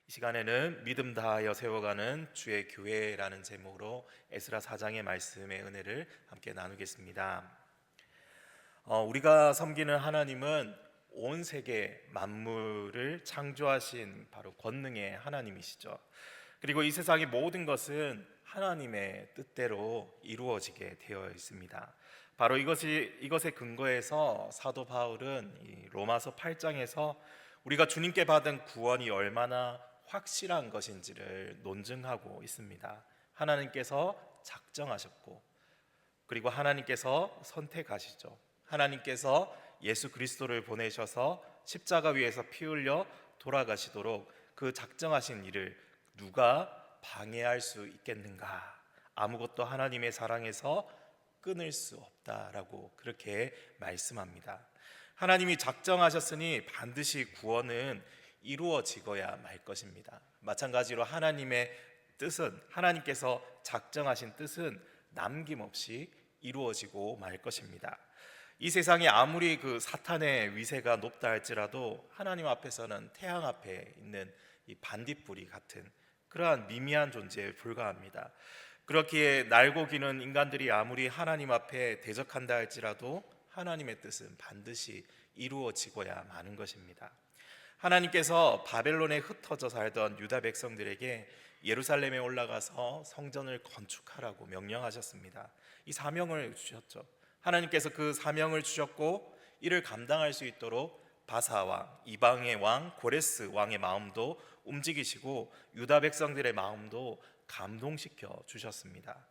이 시간에는 믿음 다하여 세워가는 주의 교회라는 제목으로 에스라 4장의 말씀의 은혜를 함께 나누겠습니다. 우리가 섬기는 하나님은 온 세계 만물을 창조하신 바로 권능의 하나님이시죠. 그리고 이 세상의 모든 것은 하나님의 뜻대로 이루어지게 되어 있습니다. 바로 이것의 근거에서 사도 바울은 이 로마서 8장에서 우리가 주님께 받은 구원이 얼마나 확실한 것인지를 논증하고 있습니다. 하나님께서 작정하셨고, 그리고 하나님께서 선택하시죠. 하나님께서 예수 그리스도를 보내셔서 십자가 위에서 피 흘려 돌아가시도록 그 작정하신 일을 누가 방해할 수 있겠는가? 아무것도 하나님의 사랑에서 끊을 수 없다라고 그렇게 말씀합니다. 하나님이 작정하셨으니 반드시 구원은 이루어지고야 말 것입니다. 마찬가지로 하나님의 뜻은, 하나님께서 작정하신 뜻은 남김없이 이루어지고 말 것입니다. 이 세상에 아무리 그 사탄의 위세가 높다 할지라도 하나님 앞에서는 태양 앞에 있는 이 반딧불이 같은 그러한 미미한 존재에 불과합니다. 그렇기에 날고 기는 인간들이 아무리 하나님 앞에 대적한다 할지라도 하나님의 뜻은 반드시 이루어지고야 마는 것입니다. 하나님께서 바벨론에 흩어져 살던 유다 백성들에게 예루살렘에 올라가서 성전을 건축하라고 명령하셨습니다. 이 사명을 주셨죠. 하나님께서 그 사명을 주셨고 이를 감당할 수 있도록 바사 왕, 이방의 왕 고레스 왕의 마음도 움직이시고 유다 백성들의 마음도 감동시켜 주셨습니다.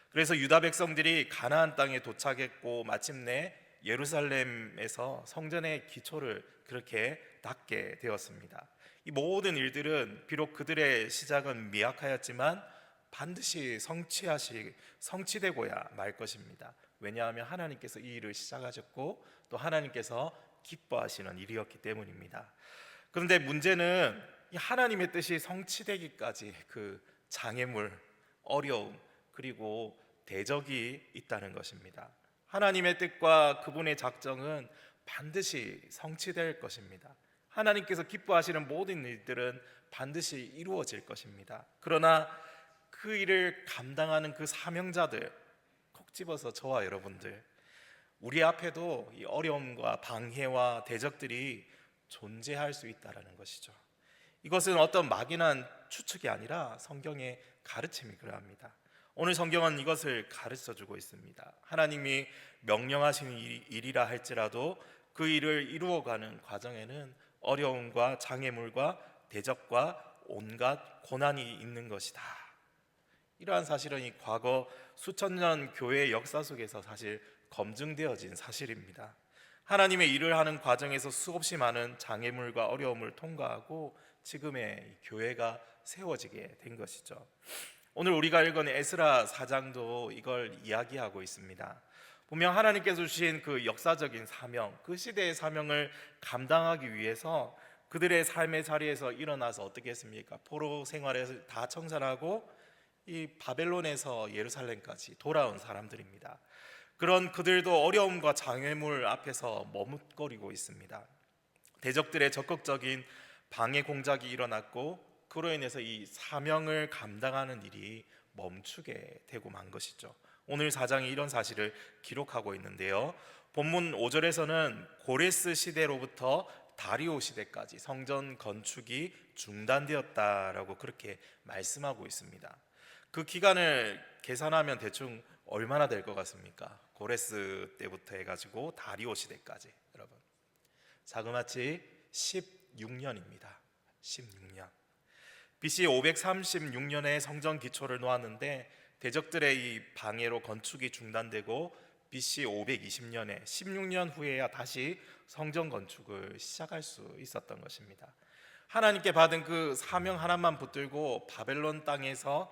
그래서 유다 백성들이 가나안 땅에 도착했고 마침내 예루살렘에서 성전의 기초를 그렇게 닦게 되었습니다. 이 모든 일들은 비록 그들의 시작은 미약하였지만 반드시 성취되고야 말 것입니다. 왜냐하면 하나님께서 이 일을 시작하셨고 또 하나님께서 기뻐하시는 일이었기 때문입니다. 그런데 문제는 이 하나님의 뜻이 성취되기까지 그 장애물, 어려움, 그리고 대적이 있다는 것입니다. 하나님의 뜻과 그분의 작정은 반드시 성취될 것입니다. 하나님께서 기뻐하시는 모든 일들은 반드시 이루어질 것입니다. 그러나 그 일을 감당하는 그 사명자들, 콕 집어서 저와 여러분들, 우리 앞에도 이 어려움과 방해와 대적들이 존재할 수 있다는 것이죠. 이것은 어떤 막연한 추측이 아니라 성경의 가르침이 그러합니다. 오늘 성경은 이것을 가르쳐주고 있습니다. 하나님이 명령하신 일이라 할지라도 그 일을 이루어가는 과정에는 어려움과 장애물과 대적과 온갖 고난이 있는 것이다. 이러한 사실은 이 과거 수천 년 교회의 역사 속에서 사실 검증되어진 사실입니다. 하나님의 일을 하는 과정에서 수없이 많은 장애물과 어려움을 통과하고 지금의 교회가 세워지게 된 것이죠. 오늘 우리가 읽은 에스라 4장도 이걸 이야기하고 있습니다. 보면 하나님께서 주신 그 역사적인 사명, 그 시대의 사명을 감당하기 위해서 그들의 삶의 자리에서 일어나서 어떻게 했습니까? 포로 생활에서 다 청산하고 이 바벨론에서 예루살렘까지 돌아온 사람들입니다. 그런 그들도 어려움과 장애물 앞에서 머뭇거리고 있습니다. 대적들의 적극적인 방해 공작이 일어났고 그로 인해서 이 사명을 감당하는 일이 멈추게 되고 만 것이죠. 오늘 4장이 이런 사실을 기록하고 있는데요. 본문 5절에서는 고레스 시대로부터 다리오 시대까지 성전 건축이 중단되었다라고 그렇게 말씀하고 있습니다. 그 기간을 계산하면 대충 얼마나 될 것 같습니까? 고레스 때부터 해가지고 다리오 시대까지, 여러분 자그마치 16년입니다. 16년. BC 536년에 성전 기초를 놓았는데 대적들의 이 방해로 건축이 중단되고 BC 520년에 16년 후에야 다시 성전 건축을 시작할 수 있었던 것입니다. 하나님께 받은 그 사명 하나만 붙들고 바벨론 땅에서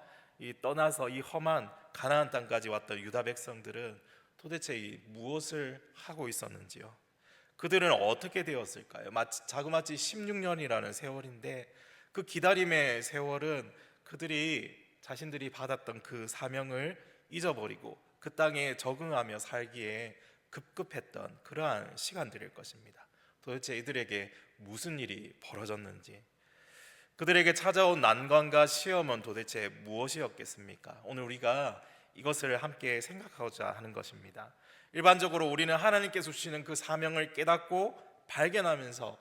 떠나서 이 험한 가나안 땅까지 왔던 유다 백성들은 도대체 무엇을 하고 있었는지요? 그들은 어떻게 되었을까요? 자그마치 16년이라는 세월인데 그 기다림의 세월은 그들이 자신들이 받았던 그 사명을 잊어버리고 그 땅에 적응하며 살기에 급급했던 그러한 시간들일 것입니다. 도대체 이들에게 무슨 일이 벌어졌는지, 그들에게 찾아온 난관과 시험은 도대체 무엇이었겠습니까? 오늘 우리가 이것을 함께 생각하고자 하는 것입니다. 일반적으로 우리는 하나님께서 주시는 그 사명을 깨닫고 발견하면서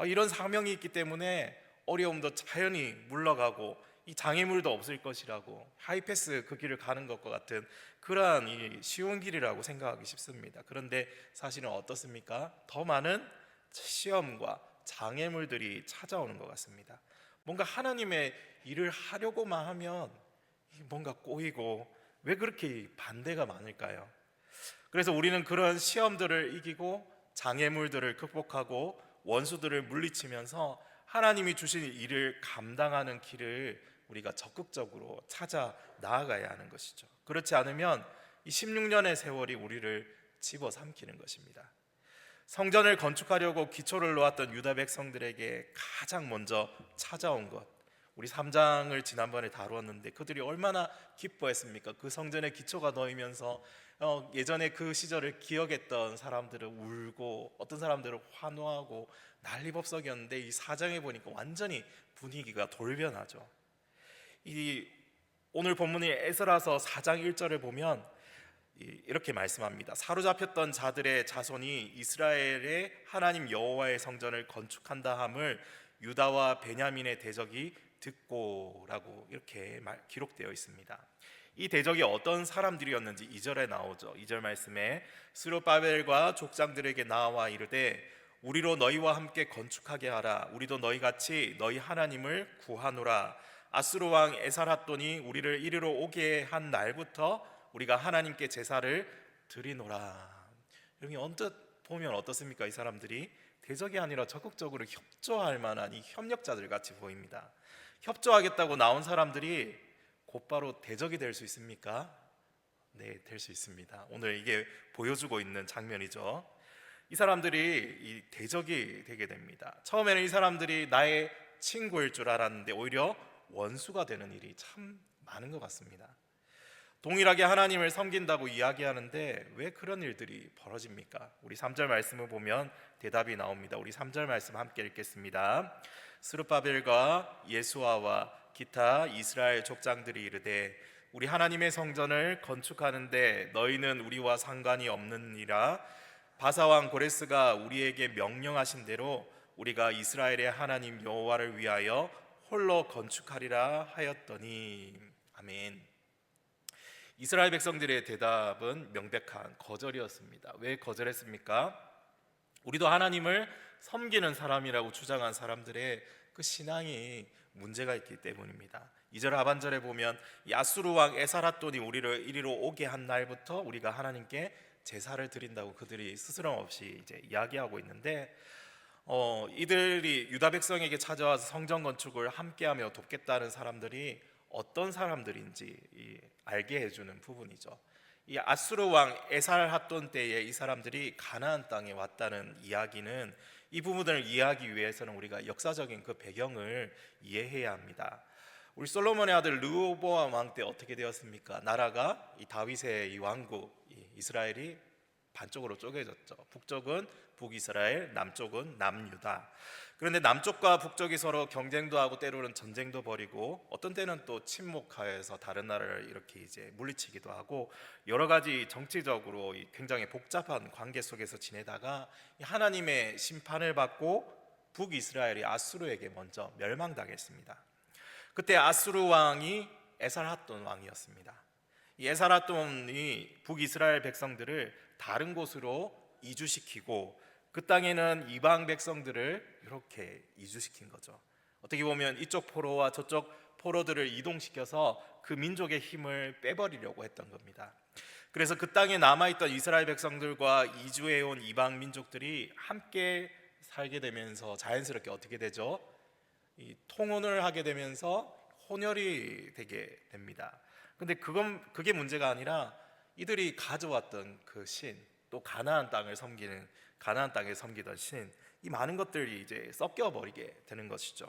이런 사명이 있기 때문에 어려움도 자연히 물러가고 이 장애물도 없을 것이라고 하이패스 그 길을 가는 것과 같은 그러한 이 쉬운 길이라고 생각하기 쉽습니다. 그런데 사실은 어떻습니까? 더 많은 시험과 장애물들이 찾아오는 것 같습니다. 뭔가 하나님의 일을 하려고만 하면 뭔가 꼬이고, 왜 그렇게 반대가 많을까요? 그래서 우리는 그런 시험들을 이기고 장애물들을 극복하고 원수들을 물리치면서 하나님이 주신 일을 감당하는 길을 우리가 적극적으로 찾아 나아가야 하는 것이죠. 그렇지 않으면 이 16년의 세월이 우리를 집어삼키는 것입니다. 성전을 건축하려고 기초를 놓았던 유다 백성들에게 가장 먼저 찾아온 것, 우리 3장을 지난번에 다루었는데 그들이 얼마나 기뻐했습니까? 그 성전의 기초가 놓이면서 예전에 그 시절을 기억했던 사람들은 울고, 어떤 사람들은 환호하고 난리법석이었는데 이 4장에 보니까 완전히 분위기가 돌변하죠. 이 오늘 본문인 에스라서 4장 1절을 보면 이렇게 말씀합니다. 사로잡혔던 자들의 자손이 이스라엘의 하나님 여호와의 성전을 건축한다 함을 유다와 베냐민의 대적이 듣고라고 이렇게 기록되어 있습니다. 이 대적이 어떤 사람들이었는지 2절에 나오죠. 2절 말씀에 스룹바벨과 족장들에게 나와 이르되 우리로 너희와 함께 건축하게 하라. 우리도 너희같이 너희 하나님을 구하노라. 아수르 왕 에살핫돈이 우리를 이리로 오게 한 날부터 우리가 하나님께 제사를 드리노라. 여러분 언뜻 보면 어떻습니까? 이 사람들이 대적이 아니라 적극적으로 협조할 만한 이 협력자들 같이 보입니다. 협조하겠다고 나온 사람들이 곧바로 대적이 될 수 있습니까? 네, 될 수 있습니다. 오늘 이게 보여주고 있는 장면이죠. 이 사람들이 이 대적이 되게 됩니다. 처음에는 이 사람들이 나의 친구일 줄 알았는데 오히려 원수가 되는 일이 참 많은 것 같습니다. 동일하게 하나님을 섬긴다고 이야기하는데 왜 그런 일들이 벌어집니까? 우리 3절 말씀을 보면 대답이 나옵니다. 우리 3절 말씀 함께 읽겠습니다. 스룹바벨과 예수아와 기타 이스라엘 족장들이 이르되 우리 하나님의 성전을 건축하는데 너희는 우리와 상관이 없느니라. 바사왕 고레스가 우리에게 명령하신 대로 우리가 이스라엘의 하나님 여호와를 위하여 홀로 건축하리라 하였더니. 아멘. 이스라엘 백성들의 대답은 명백한 거절이었습니다. 왜 거절했습니까? 우리도 하나님을 섬기는 사람이라고 주장한 사람들의 그 신앙이 문제가 있기 때문입니다. 2절 하반절에 보면 아수르 왕 에살핫돈이 우리를 이리로 오게 한 날부터 우리가 하나님께 제사를 드린다고 그들이 스스럼 없이 이제 이야기하고 있는데 이들이 유다 백성에게 찾아와서 성전 건축을 함께하며 돕겠다는 사람들이 어떤 사람들인지 알게 해주는 부분이죠. 이 아수르 왕 에살핫돈 때에 이 사람들이 가나안 땅에 왔다는 이야기는 이 부분을 이해하기 위해서는 우리가 역사적인 그 배경을 이해해야 합니다. 우리 솔로몬의 아들 르호보암 왕 때 어떻게 되었습니까? 나라가 이 다윗의 이 왕국 이스라엘이 반쪽으로 쪼개졌죠. 북쪽은 북이스라엘, 남쪽은 남유다. 그런데 남쪽과 북쪽이 서로 경쟁도 하고 때로는 전쟁도 벌이고 어떤 때는 또 친목하에서 다른 나라를 이렇게 이제 물리치기도 하고 여러 가지 정치적으로 굉장히 복잡한 관계 속에서 지내다가 하나님의 심판을 받고 북이스라엘이 아수르에게 먼저 멸망당했습니다. 그때 아수르 왕이 에살핫돈 왕이었습니다. 이 에살핫돈이 북이스라엘 백성들을 다른 곳으로 이주시키고 그 땅에는 이방 백성들을 이렇게 이주시킨 거죠. 어떻게 보면 이쪽 포로와 저쪽 포로들을 이동시켜서 그 민족의 힘을 빼버리려고 했던 겁니다. 그래서 그 땅에 남아있던 이스라엘 백성들과 이주해온 이방 민족들이 함께 살게 되면서 자연스럽게 어떻게 되죠? 통혼을 하게 되면서 혼혈이 되게 됩니다. 근데 그게 문제가 아니라 이들이 가져왔던 그 신, 또 가나안 땅에 섬기던 신, 이 많은 것들이 이제 섞여 버리게 되는 것이죠.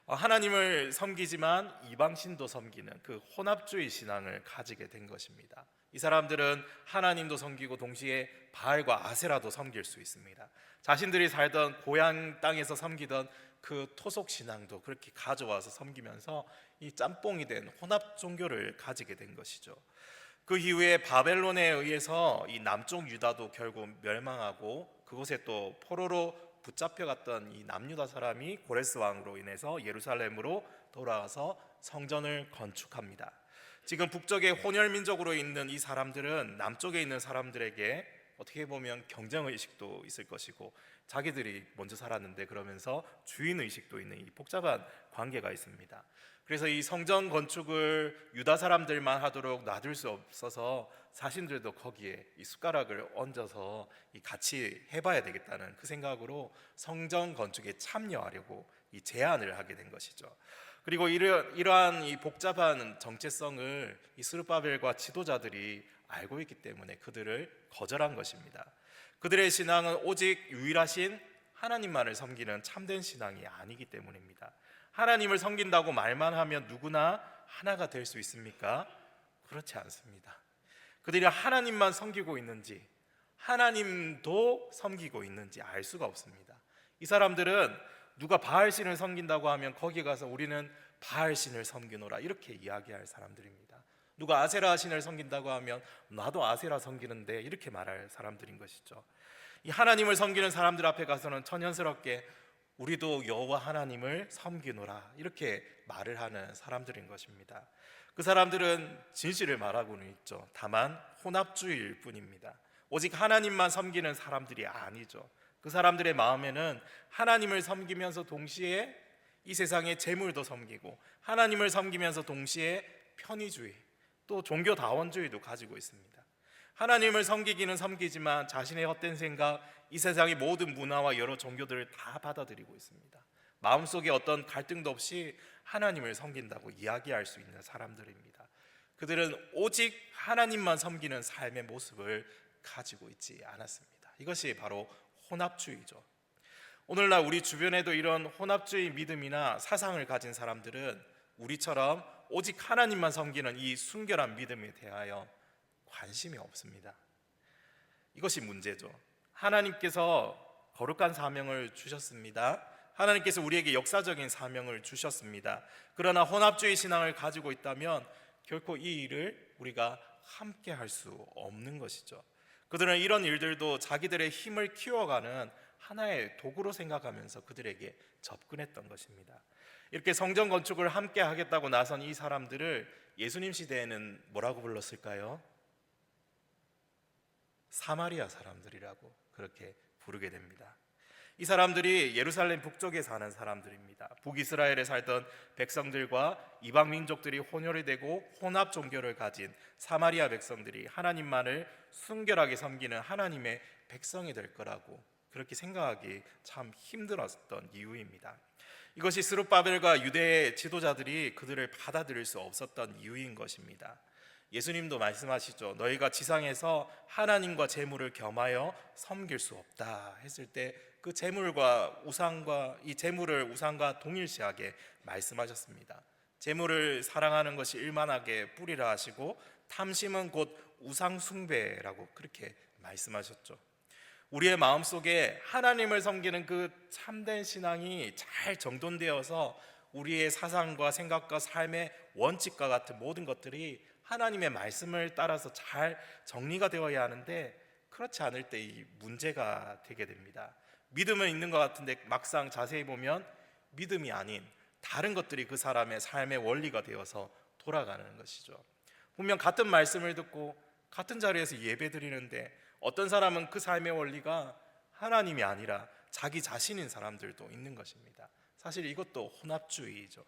하나님을 섬기지만 이방 신도 섬기는 그 혼합주의 신앙을 가지게 된 것입니다. 이 사람들은 하나님도 섬기고 동시에 바알과 아세라도 섬길 수 있습니다. 자신들이 살던 고향 땅에서 섬기던 그 토속 신앙도 그렇게 가져와서 섬기면서 이 짬뽕이 된 혼합 종교를 가지게 된 것이죠. 그 이후에 바벨론에 의해서 이 남쪽 유다도 결국 멸망하고 그곳에 또 포로로 붙잡혀갔던 이 남유다 사람이 고레스 왕으로 인해서 예루살렘으로 돌아와서 성전을 건축합니다. 지금 북쪽에 혼혈 민족으로 있는 이 사람들은 남쪽에 있는 사람들에게 어떻게 보면 경쟁 의식도 있을 것이고 자기들이 먼저 살았는데 그러면서 주인 의식도 있는 이 복잡한 관계가 있습니다. 그래서 이 성전 건축을 유다 사람들만 하도록 놔둘 수 없어서 자신들도 거기에 이 숟가락을 얹어서 같이 해봐야 되겠다는 그 생각으로 성전 건축에 참여하려고 이 제안을 하게 된 것이죠. 그리고 이러한 이 복잡한 정체성을 이 스룹바벨과 지도자들이 알고 있기 때문에 그들을 거절한 것입니다. 그들의 신앙은 오직 유일하신 하나님만을 섬기는 참된 신앙이 아니기 때문입니다. 하나님을 섬긴다고 말만 하면 누구나 하나가 될 수 있습니까? 그렇지 않습니다. 그들이 하나님만 섬기고 있는지 하나님도 섬기고 있는지 알 수가 없습니다. 이 사람들은 누가 바알신을 섬긴다고 하면 거기 가서 우리는 바알신을 섬기노라 이렇게 이야기할 사람들입니다. 누가 아세라 신을 섬긴다고 하면 나도 아세라 섬기는데 이렇게 말할 사람들인 것이죠. 이 하나님을 섬기는 사람들 앞에 가서는 천연스럽게 우리도 여호와 하나님을 섬기노라 이렇게 말을 하는 사람들인 것입니다. 그 사람들은 진실을 말하고는 있죠. 다만 혼합주의일 뿐입니다. 오직 하나님만 섬기는 사람들이 아니죠. 그 사람들의 마음에는 하나님을 섬기면서 동시에 이 세상의 재물도 섬기고 하나님을 섬기면서 동시에 편의주의 또 종교다원주의도 가지고 있습니다. 하나님을 섬기기는 섬기지만 자신의 헛된 생각, 이 세상의 모든 문화와 여러 종교들을 다 받아들이고 있습니다. 마음속에 어떤 갈등도 없이 하나님을 섬긴다고 이야기할 수 있는 사람들입니다. 그들은 오직 하나님만 섬기는 삶의 모습을 가지고 있지 않았습니다. 이것이 바로 혼합주의죠. 오늘날 우리 주변에도 이런 혼합주의 믿음이나 사상을 가진 사람들은 우리처럼 오직 하나님만 섬기는 이 순결한 믿음에 대하여 관심이 없습니다. 이것이 문제죠. 하나님께서 거룩한 사명을 주셨습니다. 하나님께서 우리에게 역사적인 사명을 주셨습니다. 그러나 혼합주의 신앙을 가지고 있다면 결코 이 일을 우리가 함께 할 수 없는 것이죠. 그들은 이런 일들도 자기들의 힘을 키워가는 하나의 도구로 생각하면서 그들에게 접근했던 것입니다. 이렇게 성전 건축을 함께 하겠다고 나선 이 사람들을 예수님 시대에는 뭐라고 불렀을까요? 사마리아 사람들이라고 그렇게 부르게 됩니다. 이 사람들이 예루살렘 북쪽에 사는 사람들입니다. 북이스라엘에 살던 백성들과 이방 민족들이 혼혈이 되고 혼합 종교를 가진 사마리아 백성들이 하나님만을 순결하게 섬기는 하나님의 백성이 될 거라고 그렇게 생각하기 참 힘들었던 이유입니다. 이것이 스룹바벨과 유대의 지도자들이 그들을 받아들일 수 없었던 이유인 것입니다. 예수님도 말씀하시죠. 너희가 지상에서 하나님과 재물을 겸하여 섬길 수 없다 했을 때 그 재물과 우상과 이 재물을 우상과 동일시하게 말씀하셨습니다. 재물을 사랑하는 것이 일만하게 뿌리라 하시고 탐심은 곧 우상 숭배라고 그렇게 말씀하셨죠. 우리의 마음속에 하나님을 섬기는 그 참된 신앙이 잘 정돈되어서 우리의 사상과 생각과 삶의 원칙과 같은 모든 것들이 하나님의 말씀을 따라서 잘 정리가 되어야 하는데 그렇지 않을 때 이 문제가 되게 됩니다. 믿음은 있는 것 같은데 막상 자세히 보면 믿음이 아닌 다른 것들이 그 사람의 삶의 원리가 되어서 돌아가는 것이죠. 분명 같은 말씀을 듣고 같은 자리에서 예배 드리는데 어떤 사람은 그 삶의 원리가 하나님이 아니라 자기 자신인 사람들도 있는 것입니다. 사실 이것도 혼합주의이죠.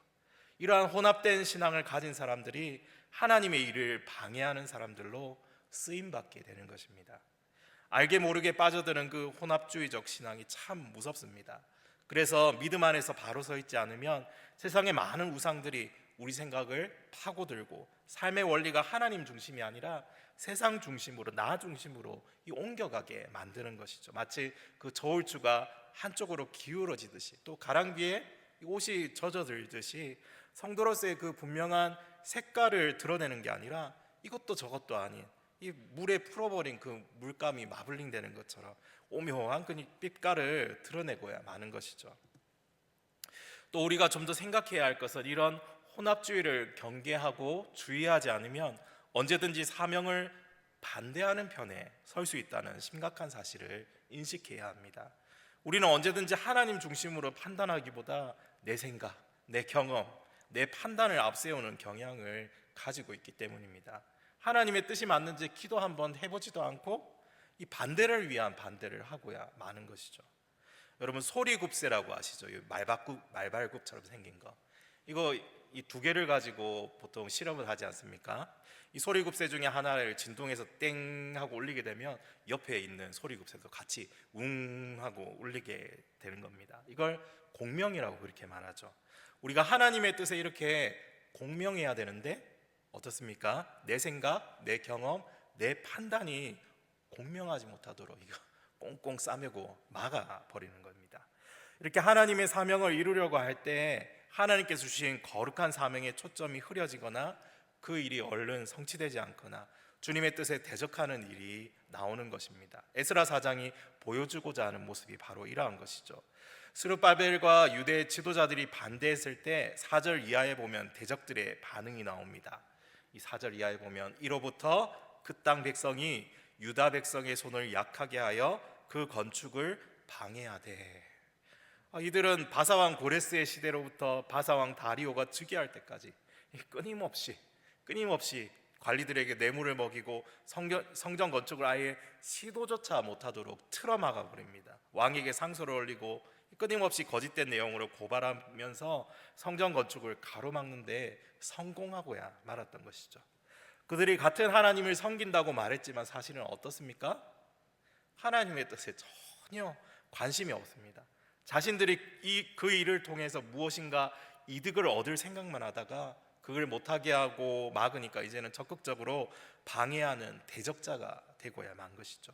이러한 혼합된 신앙을 가진 사람들이 하나님의 일을 방해하는 사람들로 쓰임받게 되는 것입니다. 알게 모르게 빠져드는 그 혼합주의적 신앙이 참 무섭습니다. 그래서 믿음 안에서 바로 서 있지 않으면 세상의 많은 우상들이 우리 생각을 파고들고 삶의 원리가 하나님 중심이 아니라 세상 중심으로 나 중심으로 옮겨가게 만드는 것이죠. 마치 그 저울추가 한쪽으로 기울어지듯이 또 가랑비에 옷이 젖어들듯이 성도로서의 그 분명한 색깔을 드러내는 게 아니라 이것도 저것도 아닌 이 물에 풀어버린 그 물감이 마블링 되는 것처럼 오묘한 그 빛깔을 드러내고야 마는 것이죠. 또 우리가 좀 더 생각해야 할 것은 이런 혼합주의를 경계하고 주의하지 않으면 언제든지 사명을 반대하는 편에 설 수 있다는 심각한 사실을 인식해야 합니다. 우리는 언제든지 하나님 중심으로 판단하기보다 내 생각, 내 경험, 내 판단을 앞세우는 경향을 가지고 있기 때문입니다. 하나님의 뜻이 맞는지 기도 한번 해보지도 않고 이 반대를 위한 반대를 하고야 마는 것이죠. 여러분, 소리굽새라고 아시죠? 말발굽처럼 생긴 거. 이거 이 두 개를 가지고 보통 실험을 하지 않습니까? 이 소리굽새 중에 하나를 진동해서 땡 하고 울리게 되면 옆에 있는 소리굽새도 같이 웅 하고 울리게 되는 겁니다. 이걸 공명이라고 그렇게 말하죠. 우리가 하나님의 뜻에 이렇게 공명해야 되는데 어떻습니까? 내 생각, 내 경험, 내 판단이 공명하지 못하도록 이거 꽁꽁 싸매고 막아버리는 겁니다. 이렇게 하나님의 사명을 이루려고 할 때 하나님께서 주신 거룩한 사명의 초점이 흐려지거나 그 일이 얼른 성취되지 않거나 주님의 뜻에 대적하는 일이 나오는 것입니다. 에스라 4장이 보여주고자 하는 모습이 바로 이러한 것이죠. 스룹바벨과 유대 지도자들이 반대했을 때 4절 이하에 보면 대적들의 반응이 나옵니다. 이 4절 이하에 보면 이로부터 그 땅 백성이 유다 백성의 손을 약하게 하여 그 건축을 방해하되, 이들은 바사왕 고레스의 시대로부터 바사왕 다리오가 즉위할 때까지 끊임없이 관리들에게 뇌물을 먹이고 성전 건축을 아예 시도조차 못하도록 틀어막아 버립니다. 왕에게 상소를 올리고 끊임없이 거짓된 내용으로 고발하면서 성전 건축을 가로막는 데 성공하고야 말았던 것이죠. 그들이 같은 하나님을 섬긴다고 말했지만 사실은 어떻습니까? 하나님의 뜻에 전혀 관심이 없습니다. 자신들이 그 일을 통해서 무엇인가 이득을 얻을 생각만 하다가 그걸 못하게 하고 막으니까 이제는 적극적으로 방해하는 대적자가 되고야 만 것이죠.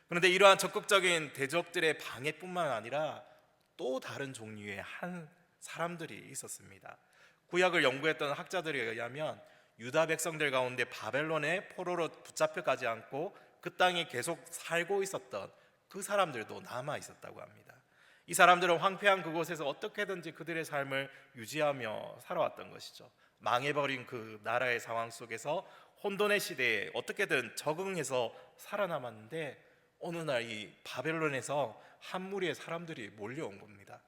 그런데 이러한 적극적인 대적들의 방해뿐만 아니라 또 다른 종류의 한 사람들이 있었습니다. 구약을 연구했던 학자들에 의하면 유다 백성들 가운데 바벨론의 포로로 붙잡혀가지 않고 그 땅에 계속 살고 있었던 그 사람들도 남아 있었다고 합니다. 이 사람들은 황폐한 그곳에서 어떻게든지 그들의 삶을 유지하며 살아왔던 것이죠. 망해버린 그 나라의 상황 속에서 혼돈의 시대에 어떻게든 적응해서 살아남았는데 어느 날 이 바벨론에서 한 무리의 사람들이 몰려온 겁니다.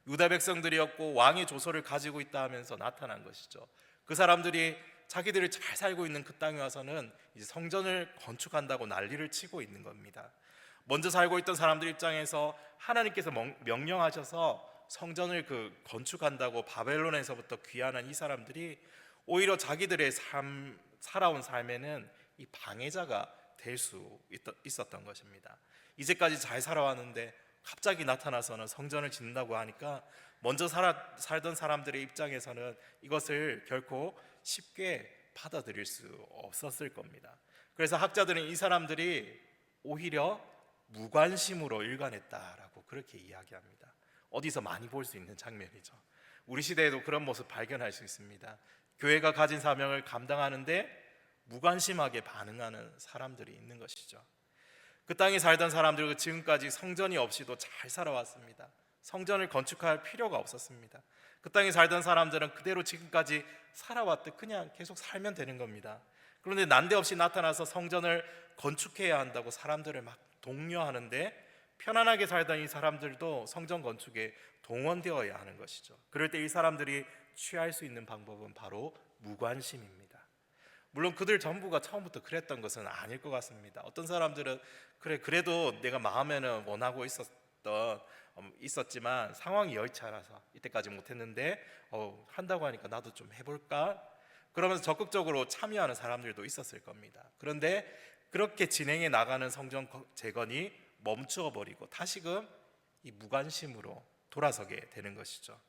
유다 백성들이었고 왕의 조서를 가지고 있다 하면서 나타난 것이죠. 그 사람들이 자기들이 잘 살고 있는 그 땅에 와서는 이제 성전을 건축한다고 난리를 치고 있는 겁니다. 먼저 살고 있던 사람들 입장에서 하나님께서 명령하셔서 성전을 건축한다고 바벨론에서부터 귀환한 이 사람들이 오히려 자기들의 살아온 삶에는 이 방해자가 될 수 있었던 것입니다. 이제까지 잘 살아왔는데 갑자기 나타나서는 성전을 짓는다고 하니까 먼저 살던 사람들의 입장에서는 이것을 결코 쉽게 받아들일 수 없었을 겁니다. 그래서 학자들은 이 사람들이 오히려 무관심으로 일관했다라고 그렇게 이야기합니다. 어디서 많이 볼 수 있는 장면이죠. 우리 시대에도 그런 모습 발견할 수 있습니다. 교회가 가진 사명을 감당하는데 무관심하게 반응하는 사람들이 있는 것이죠. 그 땅에 살던 사람들은 지금까지 성전이 없이도 잘 살아왔습니다. 성전을 건축할 필요가 없었습니다. 그 땅에 살던 사람들은 그대로 지금까지 살아왔듯 그냥 계속 살면 되는 겁니다. 그런데 난데없이 나타나서 성전을 건축해야 한다고 사람들을 막 독려하는데 편안하게 살던 이 사람들도 성전 건축에 동원되어야 하는 것이죠. 그럴 때 이 사람들이 취할 수 있는 방법은 바로 무관심입니다. 물론 그들 전부가 처음부터 그랬던 것은 아닐 것 같습니다. 어떤 사람들은 그래도 내가 마음에는 원하고 있었지만 상황이 여의치 않아서 이때까지 못했는데 한다고 하니까 나도 좀 해볼까? 그러면서 적극적으로 참여하는 사람들도 있었을 겁니다. 그런데 그렇게 진행해 나가는 성전 재건이 멈추어 버리고 다시금 이 무관심으로 돌아서게 되는 것이죠.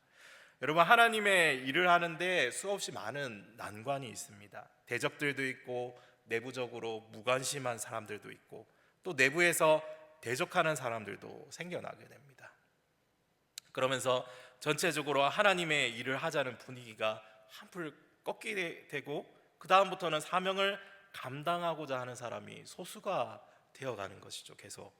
여러분, 하나님의 일을 하는데 수없이 많은 난관이 있습니다. 대적들도 있고 내부적으로 무관심한 사람들도 있고 또 내부에서 대적하는 사람들도 생겨나게 됩니다. 그러면서 전체적으로 하나님의 일을 하자는 분위기가 한풀 꺾이게 되고 그 다음부터는 사명을 감당하고자 하는 사람이 소수가 되어가는 것이죠. 계속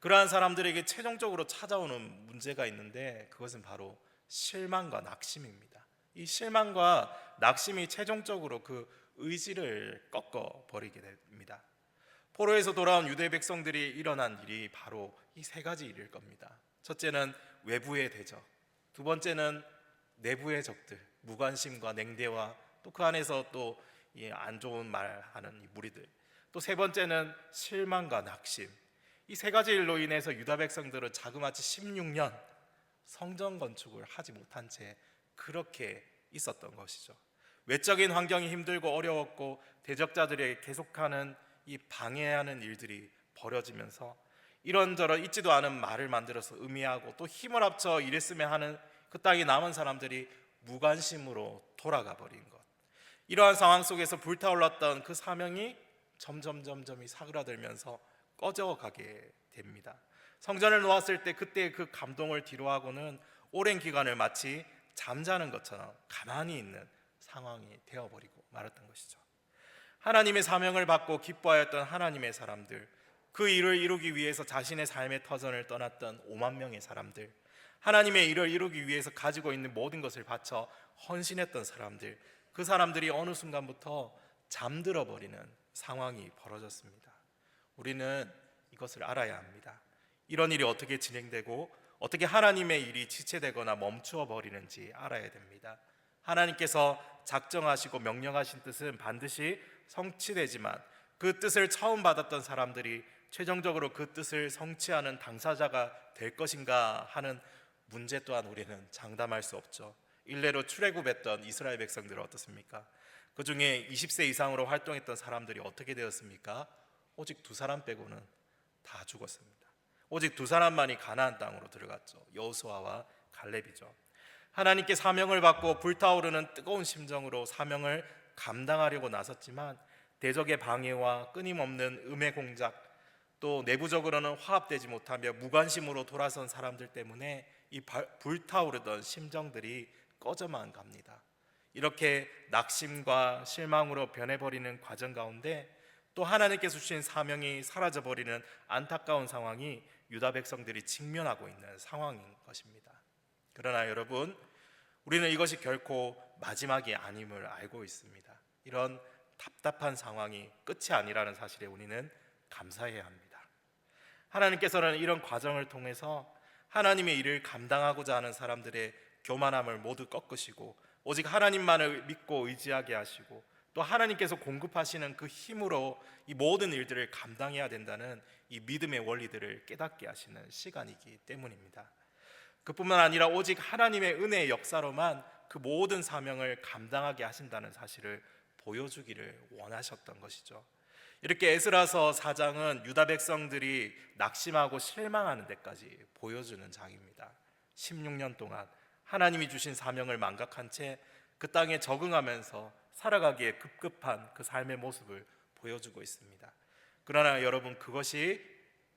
그러한 사람들에게 최종적으로 찾아오는 문제가 있는데 그것은 바로 실망과 낙심입니다. 이 실망과 낙심이 최종적으로 그 의지를 꺾어 버리게 됩니다. 포로에서 돌아온 유대 백성들이 일어난 일이 바로 이 세 가지 일일 겁니다. 첫째는 외부의 대적, 두 번째는 내부의 적들, 무관심과 냉대와 또 그 안에서 또 안 좋은 말하는 이 무리들, 또 세 번째는 실망과 낙심. 이 세 가지 일로 인해서 유다 백성들은 자그마치 16년 성전 건축을 하지 못한 채 그렇게 있었던 것이죠. 외적인 환경이 힘들고 어려웠고 대적자들에게 계속하는 이 방해하는 일들이 벌어지면서 이런저런 있지도 않은 말을 만들어서 의미하고 또 힘을 합쳐 이랬으면 하는 그 땅에 남은 사람들이 무관심으로 돌아가 버린 것. 이러한 상황 속에서 불타올랐던 그 사명이 점점점점이 사그라들면서 꺼져가게 됩니다. 성전을 놓았을 때 그때 그 감동을 뒤로하고는 오랜 기간을 마치 잠자는 것처럼 가만히 있는 상황이 되어버리고 말았던 것이죠. 하나님의 사명을 받고 기뻐하였던 하나님의 사람들, 그 일을 이루기 위해서 자신의 삶의 터전을 떠났던 5만 명의 사람들, 하나님의 일을 이루기 위해서 가지고 있는 모든 것을 바쳐 헌신했던 사람들, 그 사람들이 어느 순간부터 잠들어 버리는 상황이 벌어졌습니다. 우리는 이것을 알아야 합니다. 이런 일이 어떻게 진행되고 어떻게 하나님의 일이 지체되거나 멈추어 버리는지 알아야 됩니다. 하나님께서 작정하시고 명령하신 뜻은 반드시 성취되지만 그 뜻을 처음 받았던 사람들이 최종적으로 그 뜻을 성취하는 당사자가 될 것인가 하는 문제 또한 우리는 장담할 수 없죠. 일례로 출애굽했던 이스라엘 백성들은 어떻습니까? 그 중에 20세 이상으로 활동했던 사람들이 어떻게 되었습니까? 오직 2사람 빼고는 다 죽었습니다. 오직 2사람만이 가나안 땅으로 들어갔죠. 여호수아와 갈렙이죠. 하나님께 사명을 받고 불타오르는 뜨거운 심정으로 사명을 감당하려고 나섰지만 대적의 방해와 끊임없는 음해 공작, 또 내부적으로는 화합되지 못하며 무관심으로 돌아선 사람들 때문에 이 불타오르던 심정들이 꺼져만 갑니다. 이렇게 낙심과 실망으로 변해버리는 과정 가운데 또 하나님께서 주신 사명이 사라져버리는 안타까운 상황이 유다 백성들이 직면하고 있는 상황인 것입니다. 그러나 여러분, 우리는 이것이 결코 마지막이 아님을 알고 있습니다. 이런 답답한 상황이 끝이 아니라는 사실에 우리는 감사해야 합니다. 하나님께서는 이런 과정을 통해서 하나님의 일을 감당하고자 하는 사람들의 교만함을 모두 꺾으시고 오직 하나님만을 믿고 의지하게 하시고 또 하나님께서 공급하시는 그 힘으로 이 모든 일들을 감당해야 된다는 이 믿음의 원리들을 깨닫게 하시는 시간이기 때문입니다. 그뿐만 아니라 오직 하나님의 은혜의 역사로만 그 모든 사명을 감당하게 하신다는 사실을 보여주기를 원하셨던 것이죠. 이렇게 에스라서 4장은 유다 백성들이 낙심하고 실망하는 데까지 보여주는 장입니다. 16년 동안 하나님이 주신 사명을 망각한 채 그 땅에 적응하면서 살아가기에 급급한 그 삶의 모습을 보여주고 있습니다. 그러나 여러분, 그것이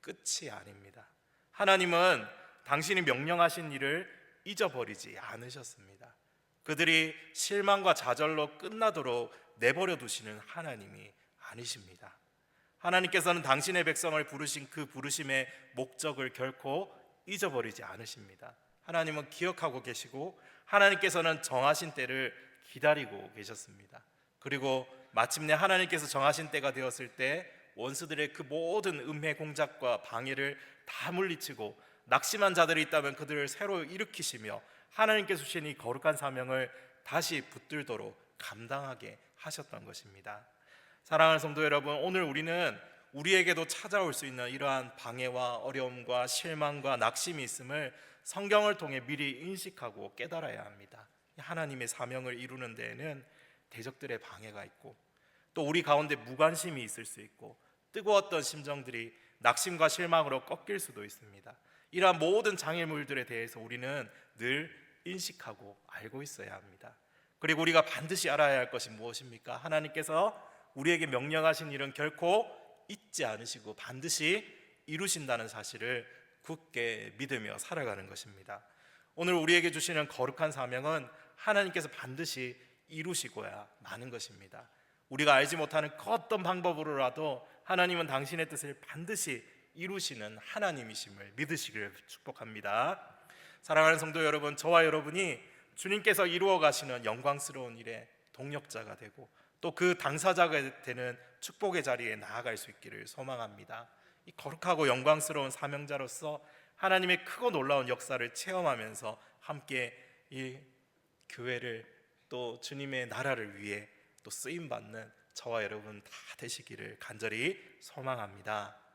끝이 아닙니다. 하나님은 당신이 명령하신 일을 잊어버리지 않으셨습니다. 그들이 실망과 좌절로 끝나도록 내버려 두시는 하나님이 아니십니다. 하나님께서는 당신의 백성을 부르신 그 부르심의 목적을 결코 잊어버리지 않으십니다. 하나님은 기억하고 계시고 하나님께서는 정하신 때를 기다리고 계셨습니다. 그리고 마침내 하나님께서 정하신 때가 되었을 때 원수들의 그 모든 음해 공작과 방해를 다 물리치고 낙심한 자들이 있다면 그들을 새로 일으키시며 하나님께서 주신 이 거룩한 사명을 다시 붙들도록 감당하게 하셨던 것입니다. 사랑하는 성도 여러분, 오늘 우리는 우리에게도 찾아올 수 있는 이러한 방해와 어려움과 실망과 낙심이 있음을 성경을 통해 미리 인식하고 깨달아야 합니다. 하나님의 사명을 이루는 데에는 대적들의 방해가 있고 또 우리 가운데 무관심이 있을 수 있고 뜨거웠던 심정들이 낙심과 실망으로 꺾일 수도 있습니다. 이러한 모든 장애물들에 대해서 우리는 늘 인식하고 알고 있어야 합니다. 그리고 우리가 반드시 알아야 할 것이 무엇입니까? 하나님께서 우리에게 명령하신 일은 결코 잊지 않으시고 반드시 이루신다는 사실을 굳게 믿으며 살아가는 것입니다. 오늘 우리에게 주시는 거룩한 사명은 하나님께서 반드시 이루시고야 마는 것입니다. 우리가 알지 못하는 그 어떤 방법으로라도 하나님은 당신의 뜻을 반드시 이루시는 하나님이심을 믿으시기를 축복합니다. 사랑하는 성도 여러분, 저와 여러분이 주님께서 이루어 가시는 영광스러운 일의 동력자가 되고 또 그 당사자가 되는 축복의 자리에 나아갈 수 있기를 소망합니다. 이 거룩하고 영광스러운 사명자로서 하나님의 크고 놀라운 역사를 체험하면서 함께 이 교회를 또 주님의 나라를 위해 또 쓰임 받는 저와 여러분 다 되시기를 간절히 소망합니다.